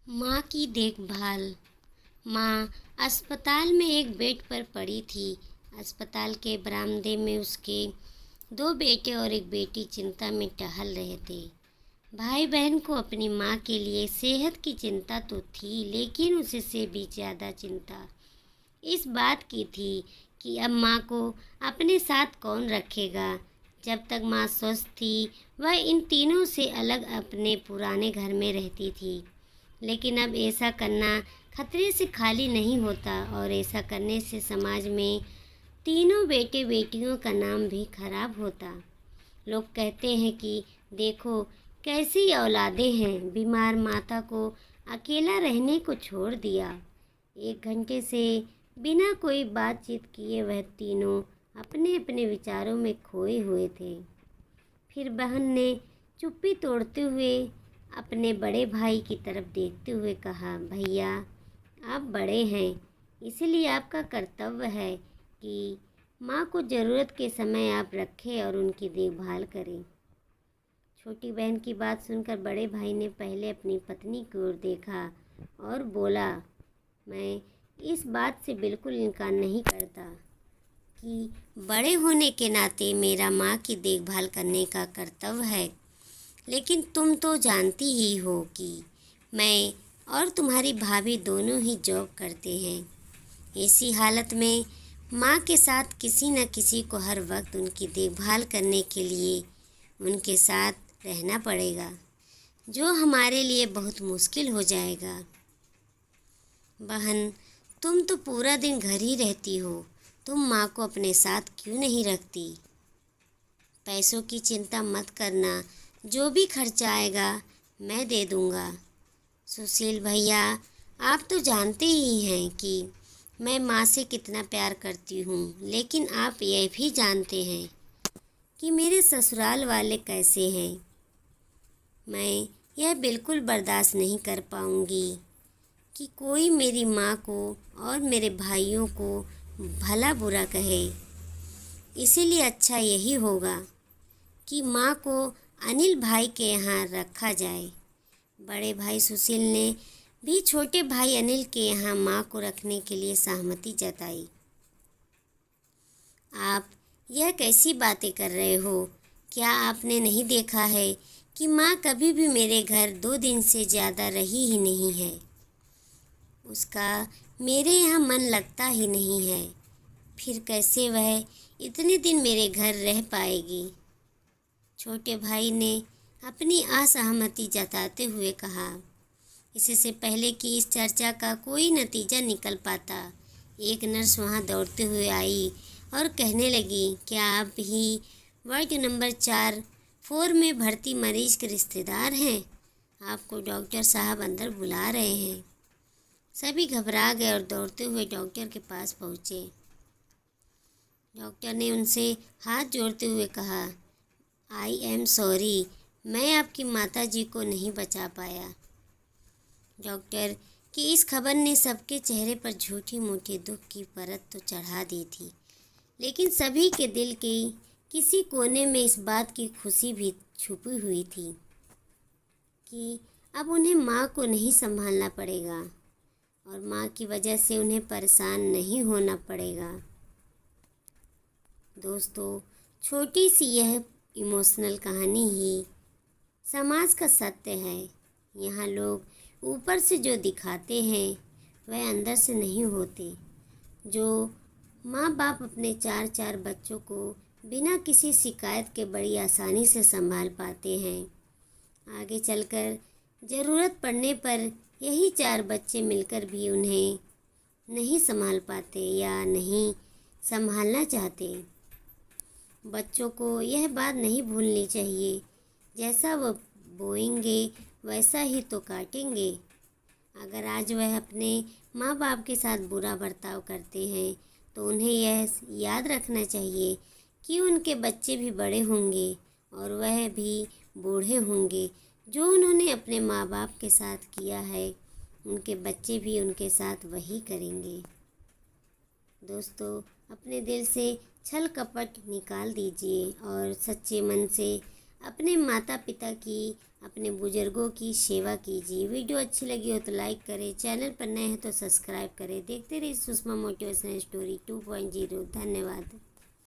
माँ की देखभाल। माँ अस्पताल में एक बेड पर पड़ी थी। अस्पताल के बरामदे में उसके दो बेटे और एक बेटी चिंता में टहल रहे थे। भाई बहन को अपनी माँ के लिए सेहत की चिंता तो थी, लेकिन उससे भी ज़्यादा चिंता इस बात की थी कि अब माँ को अपने साथ कौन रखेगा। जब तक माँ स्वस्थ थी, वह इन तीनों से अलग अपने पुराने घर में रहती थी। लेकिन अब ऐसा करना खतरे से खाली नहीं होता, और ऐसा करने से समाज में तीनों बेटे बेटियों का नाम भी खराब होता। लोग कहते हैं कि देखो कैसी औलादें हैं, बीमार माता को अकेला रहने को छोड़ दिया। 1 घंटे से बिना कोई बातचीत किए वह तीनों अपने अपने विचारों में खोए हुए थे। फिर बहन ने चुप्पी तोड़ते हुए अपने बड़े भाई की तरफ देखते हुए कहा, भैया आप बड़े हैं, इसलिए आपका कर्तव्य है कि माँ को ज़रूरत के समय आप रखें और उनकी देखभाल करें। छोटी बहन की बात सुनकर बड़े भाई ने पहले अपनी पत्नी की ओर देखा और बोला, मैं इस बात से बिल्कुल इनकार नहीं करता कि बड़े होने के नाते मेरा माँ की देखभाल करने का कर्तव्य है। लेकिन तुम तो जानती ही हो कि मैं और तुम्हारी भाभी दोनों ही जॉब करते हैं। ऐसी हालत में माँ के साथ किसी न किसी को हर वक्त उनकी देखभाल करने के लिए उनके साथ रहना पड़ेगा, जो हमारे लिए बहुत मुश्किल हो जाएगा। बहन, तुम तो पूरा दिन घर ही रहती हो, तुम माँ को अपने साथ क्यों नहीं रखती? पैसों की चिंता मत करना, जो भी खर्चा आएगा मैं दे दूँगा। सुशील भैया, आप तो जानते ही हैं कि मैं माँ से कितना प्यार करती हूँ, लेकिन आप यह भी जानते हैं कि मेरे ससुराल वाले कैसे हैं। मैं यह बिल्कुल बर्दाश्त नहीं कर पाऊँगी कि कोई मेरी माँ को और मेरे भाइयों को भला बुरा कहे। इसीलिए अच्छा यही होगा कि माँ को अनिल भाई के यहाँ रखा जाए। बड़े भाई सुशील ने भी छोटे भाई अनिल के यहाँ माँ को रखने के लिए सहमति जताई। आप यह कैसी बातें कर रहे हो? क्या आपने नहीं देखा है कि माँ कभी भी मेरे घर 2 दिन से ज़्यादा रही ही नहीं है। उसका मेरे यहाँ मन लगता ही नहीं है, फिर कैसे वह इतने दिन मेरे घर रह पाएगी? छोटे भाई ने अपनी असहमति जताते हुए कहा। इससे पहले कि इस चर्चा का कोई नतीजा निकल पाता, एक नर्स वहां दौड़ते हुए आई और कहने लगी, क्या आप ही वार्ड नंबर 4 में भर्ती मरीज के रिश्तेदार हैं? आपको डॉक्टर साहब अंदर बुला रहे हैं। सभी घबरा गए और दौड़ते हुए डॉक्टर के पास पहुँचे। डॉक्टर ने उनसे हाथ जोड़ते हुए कहा, आई एम सॉरी, मैं आपकी माताजी को नहीं बचा पाया। डॉक्टर की इस खबर ने सबके चेहरे पर झूठी मूठी दुख की परत तो चढ़ा दी थी, लेकिन सभी के दिल के किसी कोने में इस बात की खुशी भी छुपी हुई थी कि अब उन्हें माँ को नहीं संभालना पड़ेगा और माँ की वजह से उन्हें परेशान नहीं होना पड़ेगा। दोस्तों, छोटी सी यह इमोशनल कहानी ही समाज का सत्य है। यहाँ लोग ऊपर से जो दिखाते हैं वह अंदर से नहीं होते। जो माँ बाप अपने 4-4 बच्चों को बिना किसी शिकायत के बड़ी आसानी से संभाल पाते हैं, आगे चलकर ज़रूरत पड़ने पर यही 4 बच्चे मिलकर भी उन्हें नहीं संभाल पाते या नहीं संभालना चाहते। बच्चों को यह बात नहीं भूलनी चाहिए, जैसा वह बोएंगे वैसा ही तो काटेंगे। अगर आज वह अपने माँ बाप के साथ बुरा बर्ताव करते हैं तो उन्हें यह याद रखना चाहिए कि उनके बच्चे भी बड़े होंगे और वह भी बूढ़े होंगे। जो उन्होंने अपने माँ बाप के साथ किया है, उनके बच्चे भी उनके साथ वही करेंगे। दोस्तों, अपने दिल से छल कपट निकाल दीजिए और सच्चे मन से अपने माता पिता की अपने बुजुर्गों की सेवा कीजिए। वीडियो अच्छी लगी हो तो लाइक करें, चैनल पर नए हैं तो सब्सक्राइब करें। देखते रहिए सुषमा मोटिवेशनल स्टोरी 2.0। धन्यवाद।